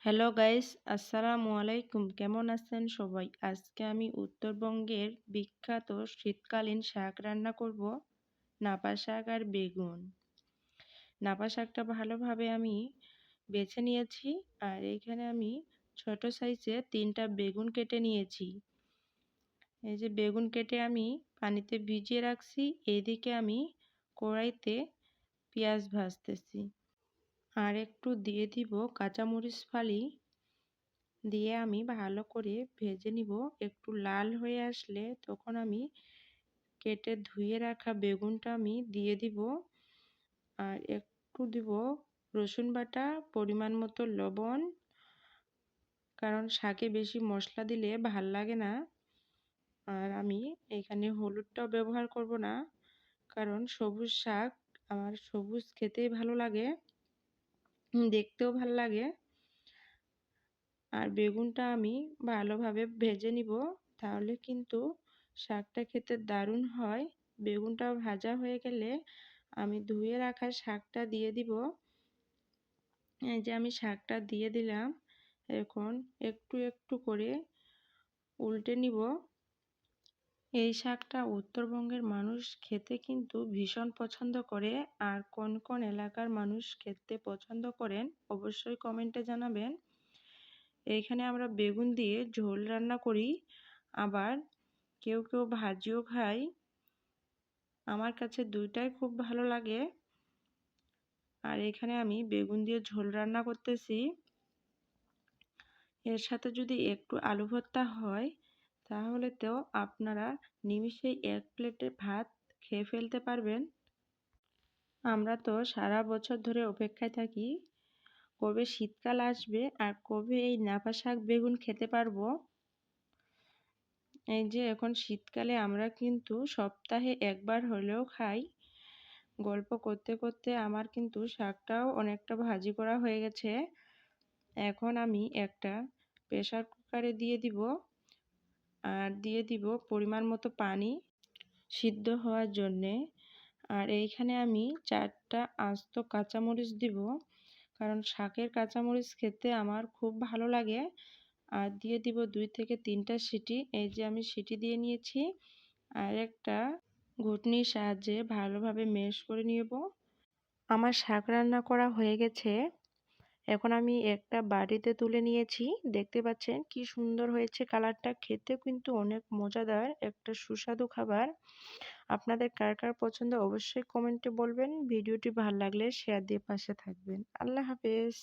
Hello guys, আসসালামু আলাইকুম। কেমন আছেন সবাই? আজকে আমি উত্তরবঙ্গের বিখ্যাত শীতকালীন শাক রান্না করব, নাপা শাক আর বেগুন। নাপা শাকটা ভালোভাবে আমি বেছে নিয়েছি, আর এইখানে আমি ছোট সাইজে 3টা বেগুন কেটে নিয়েছি। এই যে বেগুন কেটে আমি পানিতে ভিজিয়ে রাখছি। এইদিকে আমি কড়াইতে পেঁয়াজ ভাজতেছি, আর একটু দিয়ে দিব কাঁচামরিচ ফালি। দিয়ে আমি ভালো করে ভেজে নিব। একটু লাল হয়ে আসলে তখন আমি কেটে ধুয়ে রাখা বেগুনটা আমি দিয়ে দিব, আর একটু দিব রসুন বাটা, পরিমাণ মতো লবণ, কারণ শাকে বেশি মশলা দিলে ভাল লাগে না। আর আমি এখানে হলুদটাও ব্যবহার করব না, কারণ সবুজ শাক আমার সবুজ খেতেই ভালো লাগে, দেখতেও ভাল লাগে। আর বেগুনটা আমি ভালোভাবে ভেজে নিব, তাহলে কিন্তু শাকটা খেতে দারুণ হয়। বেগুনটা ভাজা হয়ে গেলে আমি ধুয়ে রাখা শাকটা দিয়ে দিব। এই যে আমি শাকটা দিয়ে দিলাম। এখন একটু একটু করে উল্টে নিব। এই শাকটা উত্তরবঙ্গের মানুষ খেতে কিন্তু ভীষণ পছন্দ করে। আর কোন কোন এলাকার মানুষ খেতে পছন্দ করেন অবশ্যই কমেন্টে জানাবেন। এইখানে আমরা বেগুন দিয়ে ঝোল রান্না করি, আবার কেউ কেউ ভাজিও খায়। আমার কাছে দুইটাই খুব ভালো লাগে। আর এখানে আমি বেগুন দিয়ে ঝোল রান্না করতেছি। এর সাথে যদি একটু আলু ভর্তা হয়, তাহলে তো আপনারা নিমিষেই 1 প্লেটে ভাত খেয়ে ফেলতে পারবেন। আমরা তো সারা বছর ধরে অপেক্ষায় থাকি কবে শীতকাল আসবে আর কবে এই নাপা শাক বেগুন খেতে পারবো। এই যে এখন শীতকালে আমরা কিন্তু সপ্তাহে একবার হলেও খাই। গল্প করতে করতে আমার কিন্তু শাকটাও অনেকটা ভাজি করা হয়ে গেছে। এখন আমি একটা প্রেসার কুকারে দিয়ে দিব, আর দিয়ে দিব পরিমাণ মতো পানি সিদ্ধ হওয়ার জন্যে। আর এইখানে আমি 4টা আস্ত কাঁচামরিচ দিব, কারণ শাকের কাঁচামরিচ খেতে আমার খুব ভালো লাগে। আর দিয়ে দিব 2 থেকে 3টা সিটি। এই যে আমি সিটি দিয়ে নিয়েছি, আর একটা ঘুটনির সাহায্যে ভালোভাবে ম্যাশ করে নেব। আমার শাক রান্না করা হয়ে গেছে। এখন আমি একটা বাটিতে তুলে নিয়েছি। দেখতে পাচ্ছেন কি সুন্দর হয়েছে কালারটা, খেতে কিন্তু অনেক মজাদার একটা সুস্বাদু খাবার। আপনাদের কার কার পছন্দ অবশ্যই কমেন্টে বলবেন। ভিডিওটি ভালো লাগলে শেয়ার দিয়ে পাশে থাকবেন। আল্লাহ হাফেজ।